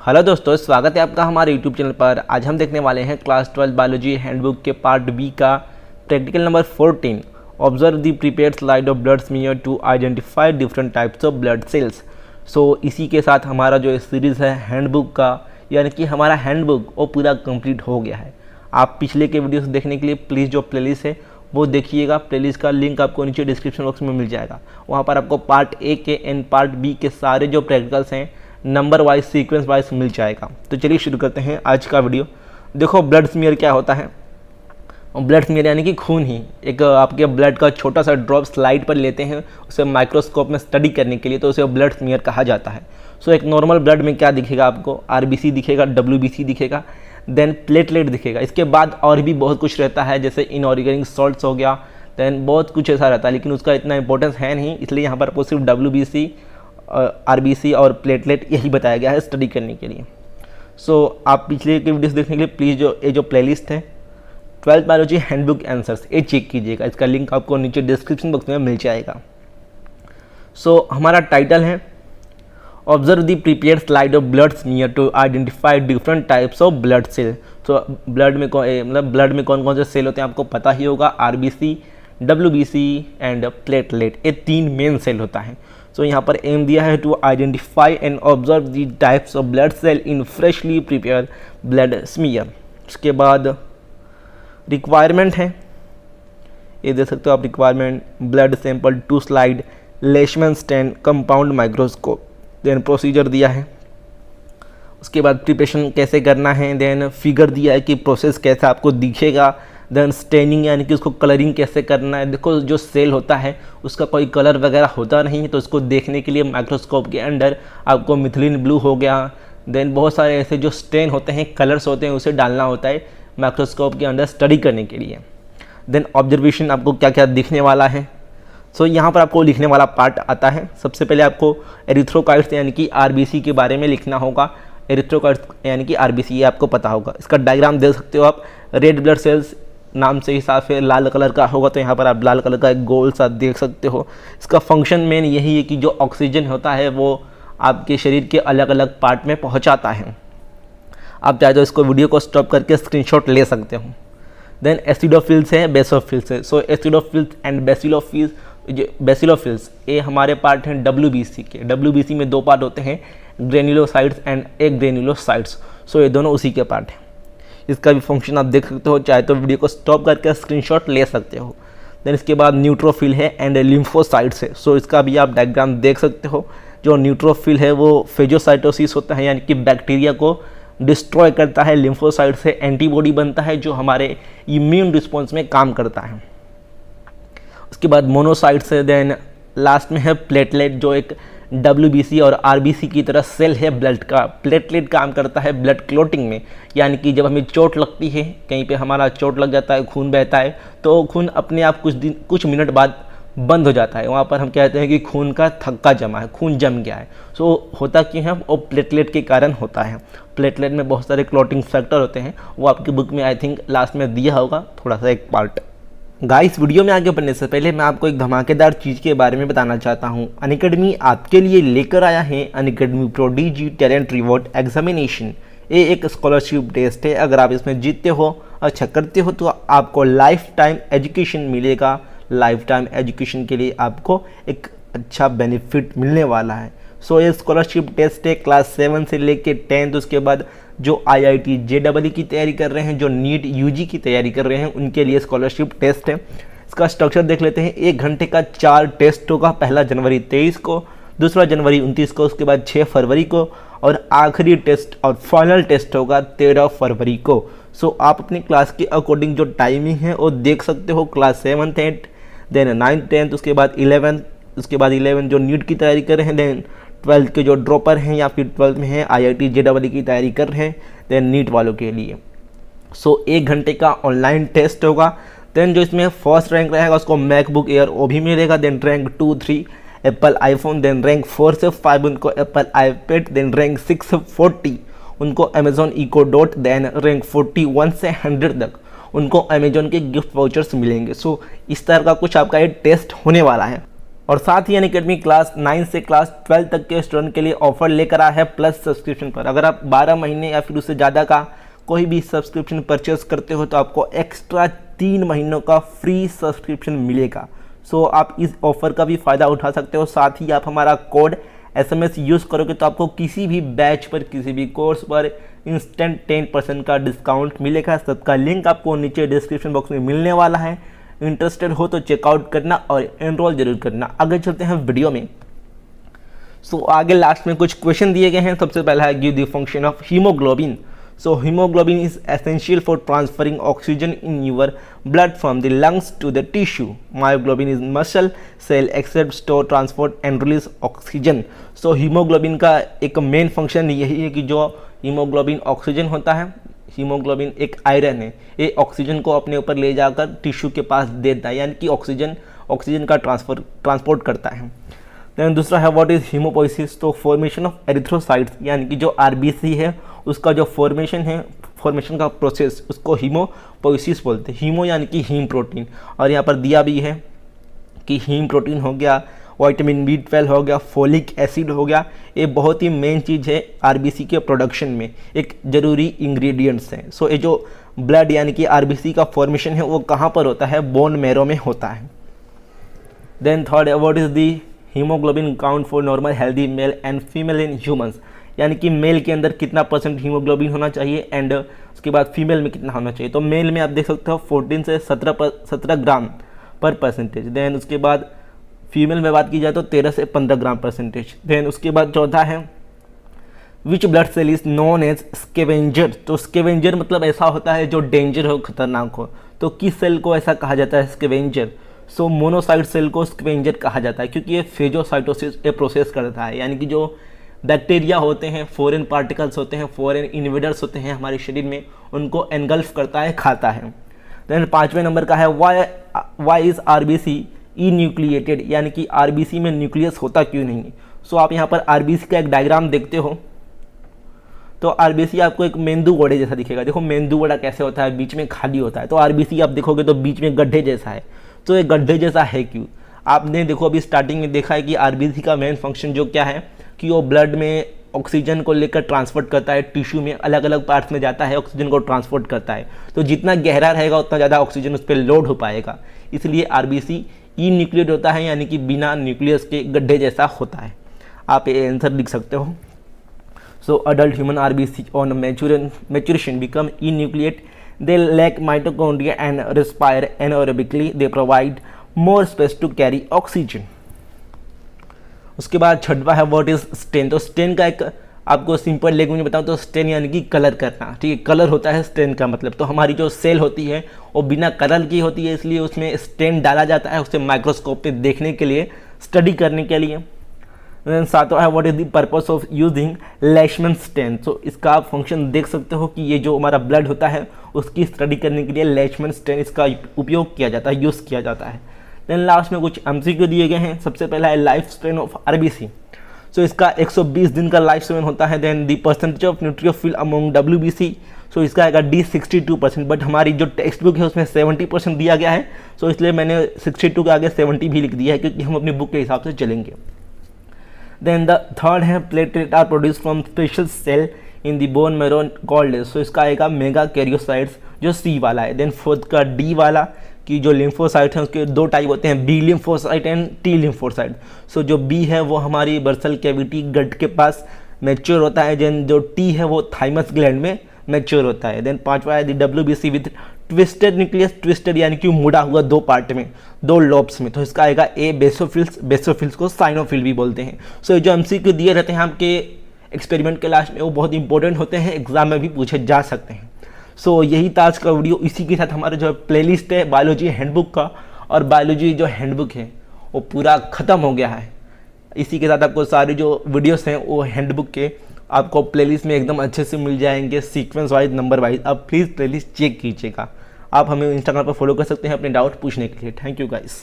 Hello दोस्तों, स्वागत है आपका हमारे यूट्यूब चैनल पर। आज हम देखने वाले हैं क्लास 12 बायोलॉजी हैंडबुक के पार्ट बी का practical number 14। Observe the prepared slide of blood smear to identify different types of blood cells. So इसी के साथ हमारा जो सीरीज़ है हैंडबुक का, यानी कि हमारा हैंडबुक वो पूरा कंप्लीट हो गया है। आप पिछले के वीडियोस देखने के लिए प्लीज़ जो प्लेलिस्ट है वो देखिएगा। प्लेलिस्ट का लिंक आपको नीचे डिस्क्रिप्शन बॉक्स में मिल जाएगा। वहाँ पर आपको पार्ट ए के एंड पार्ट बी के सारे जो प्रैक्टिकल्स हैं नंबर वाइज सीक्वेंस वाइज मिल जाएगा। तो चलिए शुरू करते हैं आज का वीडियो। देखो, ब्लड स्मीयर क्या होता है। ब्लड स्मीयर यानी कि खून ही एक आपके ब्लड का छोटा सा ड्रॉप स्लाइड पर लेते हैं उसे माइक्रोस्कोप में स्टडी करने के लिए, तो उसे ब्लड स्मीयर कहा जाता है। सो एक नॉर्मल ब्लड में क्या दिखेगा आपको, आरबीसी दिखेगा, डब्ल्यूबीसी दिखेगा, देन प्लेटलेट दिखेगा। इसके बाद और भी बहुत कुछ रहता है, जैसे इनऑर्गेनिक सॉल्ट्स हो गया, देन बहुत कुछ ऐसा रहता है, लेकिन उसका इतना इंपॉर्टेंस है नहीं, इसलिए यहाँ पर आपको सिर्फ डब्ल्यूबीसी, आरबीसी और प्लेटलेट यही बताया गया है स्टडी करने के लिए। सो आप पिछले के वीडियोस देखने के लिए प्लीज़ जो प्लेलिस्ट है 12th बायोलॉजी हैंडबुक आंसर्स ये चेक कीजिएगा। इसका लिंक आपको नीचे डिस्क्रिप्शन बॉक्स में मिल जाएगा। सो हमारा टाइटल है observe the prepared slide of blood smear to identify different types of blood cell. तो ब्लड में कौन कौन से सेल होते हैं आपको पता ही होगा। आरबीसी, डब्ल्यूबीसी एंड प्लेटलेट, ये 3 मेन सेल होता है। सो यहाँ पर एम दिया है to identify and observe the types of blood cell in freshly prepared blood smear. उसके बाद रिक्वायरमेंट है, ये देख सकते हो आप requirement, blood sample to slide, Leishman stain, compound microscope, then procedure दिया है। उसके बाद प्रिपरेशन कैसे करना है, देन फिगर दिया है कि प्रोसेस कैसा आपको दिखेगा, देन स्टेनिंग यानी कि उसको कलरिंग कैसे करना है। देखो, जो सेल होता है उसका कोई कलर वगैरह होता नहीं है, तो उसको देखने के लिए माइक्रोस्कोप के अंदर आपको मिथिलीन ब्लू हो गया, देन बहुत सारे ऐसे जो स्टेन होते हैं, कलर्स होते हैं, उसे डालना होता है माइक्रोस्कोप के अंदर स्टडी करने के लिए। देन ऑब्जर्वेशन आपको क्या क्या दिखने वाला है। सो यहाँ पर आपको लिखने वाला पार्ट आता है। सबसे पहले आपको एरिथ्रोकाइट्स यानी कि आरबीसी के बारे में लिखना होगा। एरिथ्रोकाइट्स यानी कि आरबीसी, ये आपको पता होगा। इसका डायग्राम देख सकते हो आप। रेड ब्लड सेल्स नाम से हिसाब से लाल कलर का होगा, तो यहाँ पर आप लाल कलर का एक गोल सा देख सकते हो। इसका फंक्शन मेन यही है कि जो ऑक्सीजन होता है वो आपके शरीर के अलग अलग पार्ट में पहुँचाता है। आप चाहे तो इसको वीडियो को स्टॉप करके स्क्रीनशॉट ले सकते हो। देन एसिडोफिल्स है, बेसोफिल्स है। सो एसिडोफिल्स एंड बेसिलोफिल्स ये हमारे पार्ट हैं डब्ल्यूबीसी के। डब्ल्यूबीसी में 2 पार्ट होते हैं, ग्रेन्युलोसाइट्स एंड एग्रेन्युलोसाइट्स। सो ये दोनों उसी के पार्ट हैं। इसका भी फंक्शन आप देख सकते हो, चाहे तो वीडियो को स्टॉप करके स्क्रीनशॉट ले सकते हो। देन इसके बाद न्यूट्रोफिल है एंड लिम्फोसाइट्स है। सो इसका भी आप डायग्राम देख सकते हो। जो न्यूट्रोफिल है वो फेजोसाइटोसिस होता है, यानी कि बैक्टीरिया को डिस्ट्रॉय करता है। लिम्फोसाइट से एंटीबॉडी बनता है जो हमारे इम्यून रिस्पॉन्स में काम करता है। उसके बाद मोनोसाइट्स है। देन लास्ट में है प्लेटलेट, जो एक डब्ल्यूबीसी और आरबीसी की तरह सेल है ब्लड का। प्लेटलेट काम करता है ब्लड क्लोटिंग में, यानी कि जब हमें चोट लगती है, कहीं पे हमारा चोट लग जाता है, खून बहता है, तो खून अपने आप कुछ मिनट बाद बंद हो जाता है। वहाँ पर हम कहते हैं कि खून का थक्का जमा है, खून जम गया है। सो होता क्यों है, वो प्लेटलेट के कारण होता है। प्लेटलेट में बहुत सारे क्लॉटिंग फैक्टर होते हैं, वो आपकी बुक में आई थिंक लास्ट में दिया होगा थोड़ा सा एक पार्ट। गाइस, वीडियो में आगे बढ़ने से पहले मैं आपको एक धमाकेदार चीज़ के बारे में बताना चाहता हूँ। अनअकैडमी आपके लिए लेकर आया है अनअकैडमी प्रोडीजी टैलेंट रिवॉर्ड एग्जामिनेशन। ये एक स्कॉलरशिप टेस्ट है। अगर आप इसमें जीतते हो, अच्छा करते हो, तो आपको लाइफ टाइम एजुकेशन मिलेगा। लाइफ टाइम एजुकेशन के लिए आपको एक अच्छा बेनिफिट मिलने वाला है। सो ये स्कॉलरशिप टेस्ट है क्लास 7 से लेके 10th। उसके बाद जो IIT JEE की तैयारी कर रहे हैं, जो नीट UG की तैयारी कर रहे हैं, उनके लिए स्कॉलरशिप टेस्ट है। इसका स्ट्रक्चर देख लेते हैं। 1 घंटे का 4 टेस्ट होगा। पहला जनवरी 23 को, दूसरा जनवरी 29 को, उसके बाद 6 फरवरी को, और आखिरी टेस्ट और फाइनल टेस्ट होगा 13 फरवरी को। सो आप अपनी क्लास के अकॉर्डिंग जो टाइमिंग है वो देख सकते हो। Class 7th 8th, then 9th 10th, उसके बाद 11th, उसके बाद 11 जो नीट की तैयारी कर रहे हैं, देन 12th के जो ड्रॉपर हैं या फिर 12th में हैं IIT JEE की तैयारी कर रहे हैं, देन नीट वालों के लिए। सो 1 घंटे का ऑनलाइन टेस्ट होगा। देन जो इसमें फर्स्ट रैंक रहेगा उसको मैकबुक एयर वो भी मिलेगा। Then rank 2 3 Apple iPhone, then rank 4 से 5 उनको एप्पल आईपैड, देन रैंक 6 से 40 उनको Amazon Echo Dot, then rank 41 से 100 तक उनको अमेजोन के गिफ्ट वाउचर्स मिलेंगे। सो इस तरह का कुछ आपका ये टेस्ट होने वाला है। और साथ ही अनअकैडमी क्लास 9 से क्लास 12 तक के स्टूडेंट के लिए ऑफर लेकर आया है प्लस सब्सक्रिप्शन पर। अगर आप 12 महीने या फिर उससे ज़्यादा का कोई भी सब्सक्रिप्शन परचेस करते हो तो आपको एक्स्ट्रा 3 महीनों का फ्री सब्सक्रिप्शन मिलेगा। सो आप इस ऑफ़र का भी फ़ायदा उठा सकते हो। साथ ही आप हमारा कोड SMS यूज़ करोगे तो आपको किसी भी बैच पर, किसी भी कोर्स पर इंस्टेंट 10% का डिस्काउंट मिलेगा। सबका लिंक आपको नीचे डिस्क्रिप्शन बॉक्स में मिलने वाला है। इंटरेस्टेड हो तो चेकआउट करना और एनरोल जरूर करना। आगे चलते हैं वीडियो में। सो आगे लास्ट में कुछ क्वेश्चन दिए गए हैं। सबसे पहला है give the function of haemoglobin. So hemoglobin is essential for transferring oxygen in your blood from the lungs to the tissue. Myoglobin is muscle cell accept, store, transport and release oxygen. So hemoglobin का एक main function यही है कि जो haemoglobin oxygen होता है, haemoglobin एक iron है, ये ऑक्सीजन को अपने ऊपर ले जाकर टिश्यू के पास देता है, यानी कि ऑक्सीजन का ट्रांसपोर्ट करता है। दैन दूसरा है व्हाट इज़ हीमोपोइसिस। तो फॉर्मेशन ऑफ एरिथ्रोसाइट्स, यानी कि जो RBC है उसका जो फॉर्मेशन का प्रोसेस, उसको हीमोपोइसिस बोलते हैं। हीमो यानी कि हीम प्रोटीन, और यहाँ पर दिया भी है कि हीम प्रोटीन हो गया, विटामिन B12 हो गया, फोलिक एसिड हो गया, ये बहुत ही मेन चीज़ है RBC के प्रोडक्शन में, एक ज़रूरी इंग्रेडिएंट्स हैं। सो ये जो ब्लड यानी कि RBC का फॉर्मेशन है वो कहाँ पर होता है, बोन मैरो में होता है। Then third, what is the haemoglobin count for normal healthy male and female in humans, यानी कि मेल के अंदर कितना % हीमोग्लोबिन होना चाहिए एंड उसके बाद फीमेल में कितना होना चाहिए। तो मेल में आप देख सकते हो 14 से 17 ग्राम पर %। देन उसके बाद फीमेल में बात की जाए तो 13 से 15 ग्राम %। देन उसके बाद चौथा है which blood cell is known as scavenger. तो स्केवेंजर मतलब ऐसा होता है जो डेंजर हो, खतरनाक हो। तो किस सेल को ऐसा कहा जाता है, स्केवेंजर। सो मोनोसाइट सेल को स्केवेंजर कहा जाता है क्योंकि ये फेजोसाइटोसिस ये प्रोसेस करता है, यानी कि जो बैक्टीरिया होते हैं, फॉरेन पार्टिकल्स होते हैं, फॉरेन इन्वेडर्स होते हैं हमारे शरीर में, उनको एनगल्फ करता है, खाता है। देन 5वें नंबर का है why is RBC enucleated, यानी कि RBC में न्यूक्लियस होता क्यों नहीं। सो आप यहाँ पर RBC का एक डायग्राम देखते हो तो RBC आपको एक मेंदू वड़े जैसा दिखेगा। देखो मेंदू वड़ा कैसे होता है, बीच में खाली होता है, तो RBC आप देखोगे तो बीच में गड्ढे जैसा है। तो ये गड्ढे जैसा है क्यों, आपने देखो अभी स्टार्टिंग में देखा है कि RBC का मेन फंक्शन जो क्या है कि वो ब्लड में ऑक्सीजन को लेकर ट्रांसपोर्ट करता है, टिश्यू में अलग अलग पार्ट्स में जाता है, ऑक्सीजन को ट्रांसपोर्ट करता है। तो जितना गहरा रहेगा उतना ज़्यादा ऑक्सीजन उस पर लोड हो पाएगा, इसलिए RBC ई न्यूक्लिएट होता है, यानी कि बिना न्यूक्लियस के गड्ढे जैसा होता है। आप ये आंसर लिख सकते हो। So adult human RBC on maturation become enucleate, they lack mitochondria and respire anaerobically, they provide more space to carry oxygen. उसके बाद छठवा है व्हाट इज स्टेन। तो स्टेन का एक आपको सिंपल लैंग्वेज में बताऊँ तो स्टेन यानी कि कलर करना, ठीक है, कलर होता है स्टेन का मतलब। तो हमारी जो सेल होती है वो बिना कलर की होती है, इसलिए उसमें स्टेन डाला जाता है उसे माइक्रोस्कोप पे देखने के लिए, स्टडी करने के लिए। सातवां है what is the purpose of using Leishman stain. तो इसका आप फंक्शन देख सकते हो कि ये जो हमारा ब्लड होता है उसकी स्टडी करने के लिए लेशमैन स्टेन इसका उपयोग किया जाता है, यूज़ किया जाता है। देन लास्ट में कुछ MCQ दिए गए हैं। सबसे पहला है life span of RBC। So इसका 120 दिन का लाइफ स्पेन होता है। Then the percentage of neutrophil among WBC, so इसका आएगा D 62%, बट हमारी जो टेक्स्ट बुक है उसमें 70% दिया गया है, सो इसलिए मैंने 62 के आगे 70 भी लिख दिया है क्योंकि हम अपनी बुक के हिसाब से चलेंगे। देन द थर्ड है platelet are produce from special cell in the bone marrow called, so इसका आएगा मेगा कैरियोसाइट्स जो C वाला है। देन फोर्थ का D वाला कि जो लिम्फोसाइट हैं उसके 2 टाइप होते हैं, B lymphocyte and T lymphocyte. So जो B है वो हमारी बर्सल कैविटी गट के पास मैच्योर होता है, देन जो T है वो थाइमस ग्लैंड में मैच्योर होता है। देन पांचवा है WBC with twisted nucleus, twisted यानी कि मुड़ा हुआ 2 पार्ट में, 2 लॉब्स में। तो इसका आएगा A बेसोफिल्स, बेसोफिल्स को साइनोफिल भी बोलते हैं। सो जो MCQ दिए रहते हैं आपके एक्सपेरिमेंट के लास्ट में वो बहुत इंपॉर्टेंट होते हैं, एग्जाम में भी पूछे जा सकते हैं। सो यही था आज का वीडियो। इसी के साथ हमारा जो प्लेलिस्ट है बायोलॉजी हैंडबुक का, और बायोलॉजी जो हैंडबुक है वो पूरा ख़त्म हो गया है। इसी के साथ आपको सारे जो वीडियोस हैं वो हैंडबुक के आपको प्लेलिस्ट में एकदम अच्छे से मिल जाएंगे, सीक्वेंस वाइज, नंबर वाइज। आप प्लीज़ प्लेलिस्ट चेक कीजिएगा। आप हमें इंस्टाग्राम पर फॉलो कर सकते हैं अपने डाउट पूछने के लिए। Thank you guys.